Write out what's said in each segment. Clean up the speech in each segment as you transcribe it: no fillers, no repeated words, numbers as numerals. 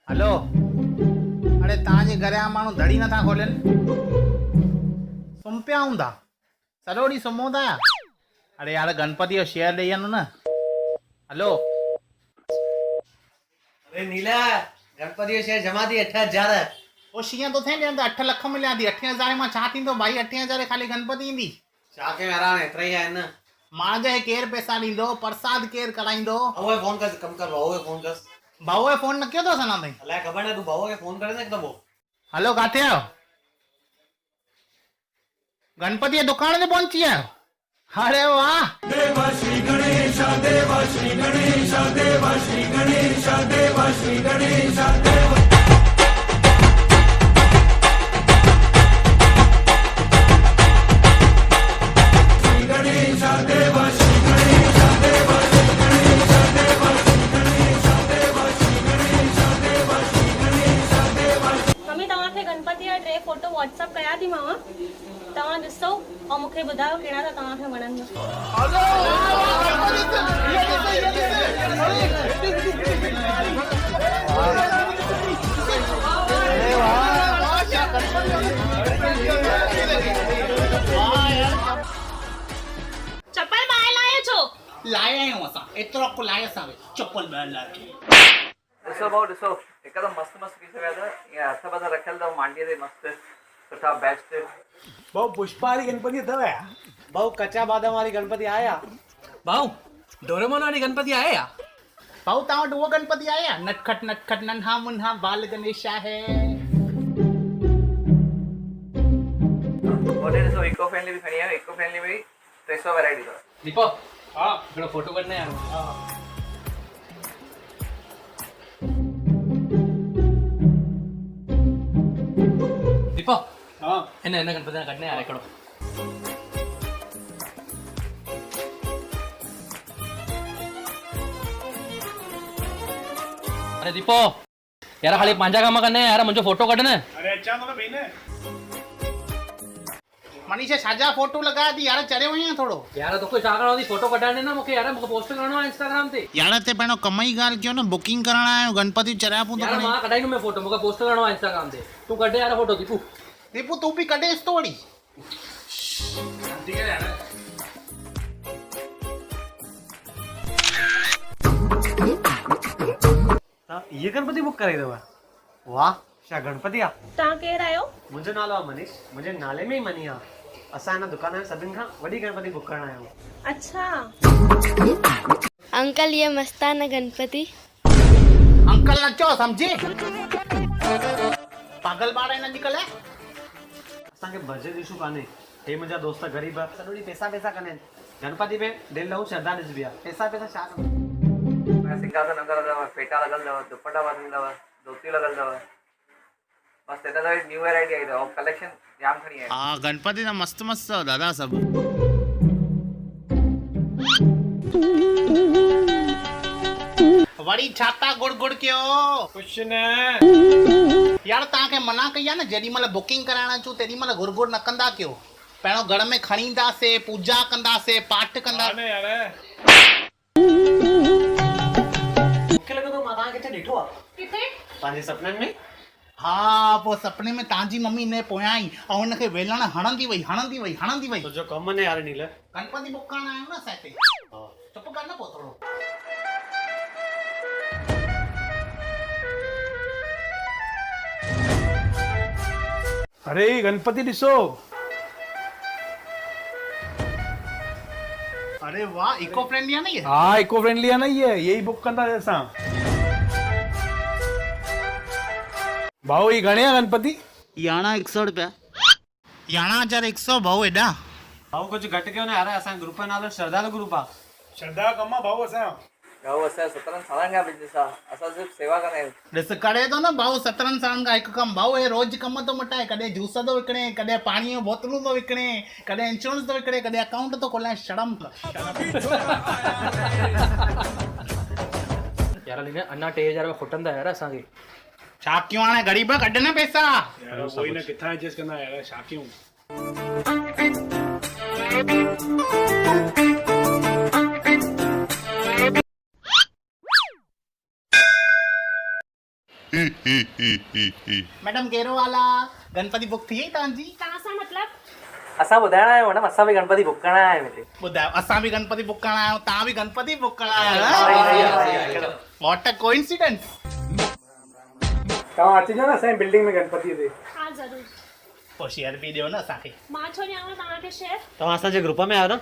Hello, अरे तव्हांजे घर जा माण्हू धड़ी नथा खोलनि, सुम्ही पिया हूंदा, सॼो ॾींहुं सुम्हो था या? अरे यार गणपति जो शेयर ॾेई वञो न। हलो, अरे नीला गणपति जो शेयर जमा थी 8,000। पोइ शीअं थो थिए ॼण त 8 लख मिलिया थी। 8,000 मां छा थींदो भाई? 8,000 ख़ाली गणपति ईंदी। छा कयूं यार, हाणे एतिरा ई आहिनि न। मांजे केरु पैसा ॾींदो, प्रसाद केरु कराईंदो? भाऊ फोन कर, कम कर, भाऊ खे फोन कर। भाऊ खे फोन न कयो अथसि अञा ताईं? अलाए ख़बर न, तूं भाऊ खे फोन करे न हिकु दफ़ो। हलो, किथे आहियो? गणपति जे दुकान ते पहुची आहियो? अरे वाह! देवा श्री गणेश, देवा श्री गणेश, देवा श्री गणेश, देवा श्री गणेश, देवा श्री गणेश, देवा श्री गणेश, देवा श्री गणेश, देवा श्री गणेश, देवा श्री गणेश, देवा श्री गणेश, देवा। मम्मी तव्हांखे गणपति जा 3 फोटो व्हाट्सअप कया थी मां, तव्हां ॾिसो ऐं मूंखे ॿुधायो कहिड़ा त तव्हांखे वणंदा। चप्पल ॿाहिरि लायो छो? लाया आहियूं असां, एतिरो को लाए असां चप्पल ॿाहिरि लाए। ॾिसो भाउ ॾिसो, हिकदमि मस्तु मस्तु पीस पिया अथव। ईअं हथ बथ रखियल अथव मांडीअ ते मस्तु सुठा बेस्ट। भाऊ पुष्पा वारी गणपति अथव या? भाऊ कच्चा बादाम वारी गणपति आया। भाऊ डोरेमोन वारी गणपति आहे या? भाऊ तव्हां वटि उहो गणपति आया? नटखट नटखट नन्हा मुन्हा बाल गणेश आहे। होॾे ॾिसो इको फ्रेंडली बि खणी आयो। इको फ्रेंडली में 300 वैरायटी अथव। दीपो हाँ हिकिड़ो फोटो कढणो आहे यार। दीपो हाँ हिन गणपति कढणे यार हिकिड़ो। अरे दीपो यार खाली पंहिंजा कम करने यार, मुंहिंजो फोटो कढ न। अरे अच्छा तो भेने मनीषा छाजा फोटो लगाया थी यार? चढ़ियो वई थोड़ो यार तोखे छा करणो थी? फोटो कढाइणे न मूंखे यार, मूंखे पोस्ट करणो आहे इंस्टाग्राम ते। यार ते पहिरियों कम जी ॻाल्हि कयो न, बुकिंग करण आयो गणपति चढ़ाया पोइ यार मां कढाईंदुमि फोटो, मूंखे पोस्ट करणो आहे इंस्टाग्राम ते। तूं कढ यार फोटो दीपू। दीपू तू बि कढेसि तो वड़ी। ये गणपति बुक करे अथव? वाह, छा गणपति आहे? तव्हां केरु आहियो? मुंहिंजो नालो आहे मनीष, मुंहिंजे नाले में ई मनी आहे। असां हिन दुकान में सभिनि खां वॾी गणपति बुक करण आहियूं। अच्छा अंकल ये मस्ताना गणपति। अंकल न चओ सम्झी, पागल ॿार आहिनि अॼुकल्ह। असांखे बजट इशू कान्हे। हे मुंहिंजा दोस्त ग़रीब आहे, सॼो ॾींहुं पैसा कंदा आहिनि। गणपति में दिलि रहू श्रद्धा ॾिसबी आहे। पैसा छा कंदा? सिंगासन अंदरि अथव, फेटा लॻल अथव, दुपट्टा पातल अथव, धोती लॻल अथव। मस्तु हिन दफ़े न्यू वैरायटी आई अथव, कलेक्शन जाम खणी आई। हा गणपति त मस्त मस्त अथव दादा सभु। वरी छाता गुड़ गुड़ कयो? कुछ न यार तव्हांखे मना कई आहे न, जेॾी महिल बुकिंग कराइण अचूं तेॾी महिल गुड़ गुड़ न कंदा कयो। पहिरियों घर में खणी ईंदासीं, पूजा कंदासीं, पाठ कंदासीं। यार मूंखे लॻे थो मां तव्हांखे किथे ॾिठो आहे। किथे? पंहिंजे सपननि में। हा पोइ सपने में तव्हांजी मम्मी ने पोयां आई ऐं हुनखे वेलण हणंदी वई हणंदी वई हणंदी वई। तुंहिंजो कमु न यार नील। गणपति बुक करण आयो न असां हिते। चुप कर न पोइ थोरो। अरे गणपति ॾिसो। अरे वाह इको फ्रेंडली है ना ये? हाँ इको फ्रेंडली है ना ये, यही बुक कंदा असां। भाऊ ये घणे आहे गणपति? याना 100 रुपया। याना 100 भाऊ एॾा? भाऊ कुझु घटि कयो न यार, असांजे ग्रुप जो नालो श्रद्धालु ग्रुप आहे। श्रद्धा कम आहे भाऊ असां। भाऊ असांजो 17 सालनि खां बिजनेस आहे, असां सिर्फ़ु सेवा कंदा आहियूं। ॾिस करे थो न भाऊ 17 सालनि खां हिकु कमु। भाऊ हे रोज़ कम थो मटाए, कॾहिं जूस थो विकिणे, कॾहिं पाणीअ जूं बोतलूं थो विकिणे, कॾहिं इंश्योरेंस थो विकिणे, कॾहिं अकाउंट थो खोलाए। शर्म कर। यार लेकिन अञा 3000 रुपया खुटंदा यार असांखे। छा कयूं हाणे ग़रीब कढ न पैसा। यार कोई न किथां एडजस्ट कंदा यार, छा कयूं। मैडम कहिड़ो हाल आहे? गणपति बुक थी वई तव्हांजी? तव्हां सां मतिलब असां ॿुधाइण आहियूं मैडम असां बि गणपति बुक करण आया आहियूं हिते ॿुधायो, असां बि गणपति बुक करण आया आहियूं, तव्हां बि गणपति बुक करण आया आहियो। What a coincidence. तव्हां अचिजो न असांजी बिल्डिंग में गणपति ते हा ज़रूरु। पोइ शेयर बि ॾियो न असांखे। मां छो ॾियांव तव्हांखे शेयर? तव्हां असांजे ग्रुप में आहियो न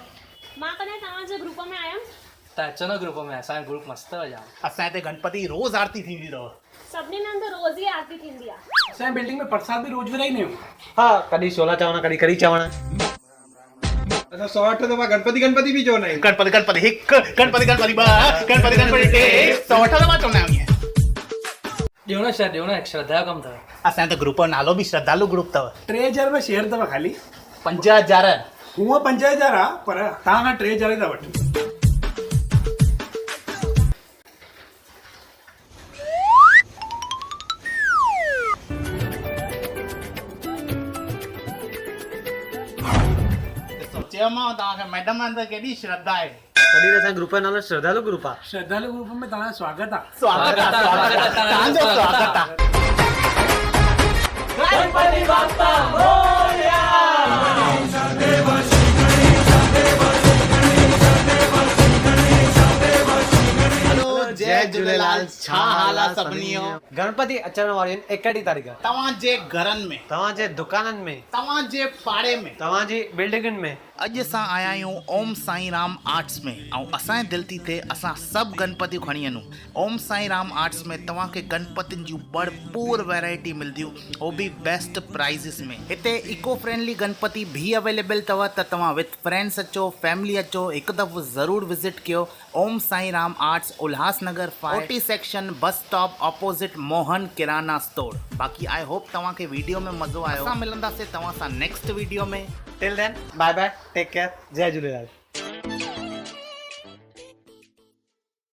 मां कॾहिं तव्हांजे ग्रुप में आयमि? त अचो न ग्रुप में, असांजो ग्रुप मस्तु अथव जाम। असांजे हिते गणपति रोज़ आरती थींदी अथव। सभिनी हंधि रोज़ ई आरती थींदी आहे। असांजे बिल्डिंग में प्रसाद बि रोज़ विराईंदा आहियूं। हा कॾहिं छोला चांवर कॾहिं कढ़ी चांवर असां 108 दफ़ा गणपति बि चवंदा आहियूं। गणपति गणपति हिकु, गणपति गणपति ॿ, गणपति गणपति टे, 108 दफ़ा चवंदा आहियूं ईअं। ॾियो न शेयर, ॾियो न, श्रद्धा जो कमु अथव। असांजे त ग्रुप जो नालो बि श्रद्धालु ग्रुप अथव। 3000 रुपया शेयर अथव ख़ाली। 5000। हूअं 5000 आहे पर तव्हां खां 3000 ई था वठूं। चयोमांव तव्हांखे मैडम अंदरि केॾी श्रद्धा आहे। तॾहिं त असांजे ग्रुप जो नालो श्रद्धालु ग्रुप आहे। श्रद्धालु ग्रुप में तव्हांजो स्वागत आहे। स्वागत आहे, स्वागत आहे, तव्हांजो स्वागत आहे। हेलो, जय झूलेलाल। छा हाल आहे सभिनी जो? गणपति अचण वारियूं आहिनि 31 तारीख़ तव्हांजे घरनि में, तव्हांजे दुकाननि में, तव्हांजे पाड़े में, तव्हांजी बिल्डिंगुनि में। अॼु असां आया आहियूं ओम साईं राम आर्ट्स में ऐं असांजे दिलि थी थिए असां सभु गणपतियूं खणी वञूं। ओम साईं राम आर्ट्स में तव्हांखे गणपतियुनि जूं भरपूर वैरायटी मिलंदियूं, उहो बि बेस्ट प्राइज़िस में। हिते इको फ्रेंडली गणपति भी अवेलेबल अथव, त तव्हां विथ फ्रेंड्स अचो, फैमिली अचो, हिकु दफ़ो ज़रूरु विज़िट कयो। Om Sai Ram arts, Ulhasnagar 40 section, bus stop opposite Mohan Kirana store. बाक़ी आई होप तव्हांखे वीडियो में मज़ो आयो। असां मिलंदासीं तव्हां सां नेक्स्ट वीडियो में। Till then bye bye, take care, जय झूलेलाल।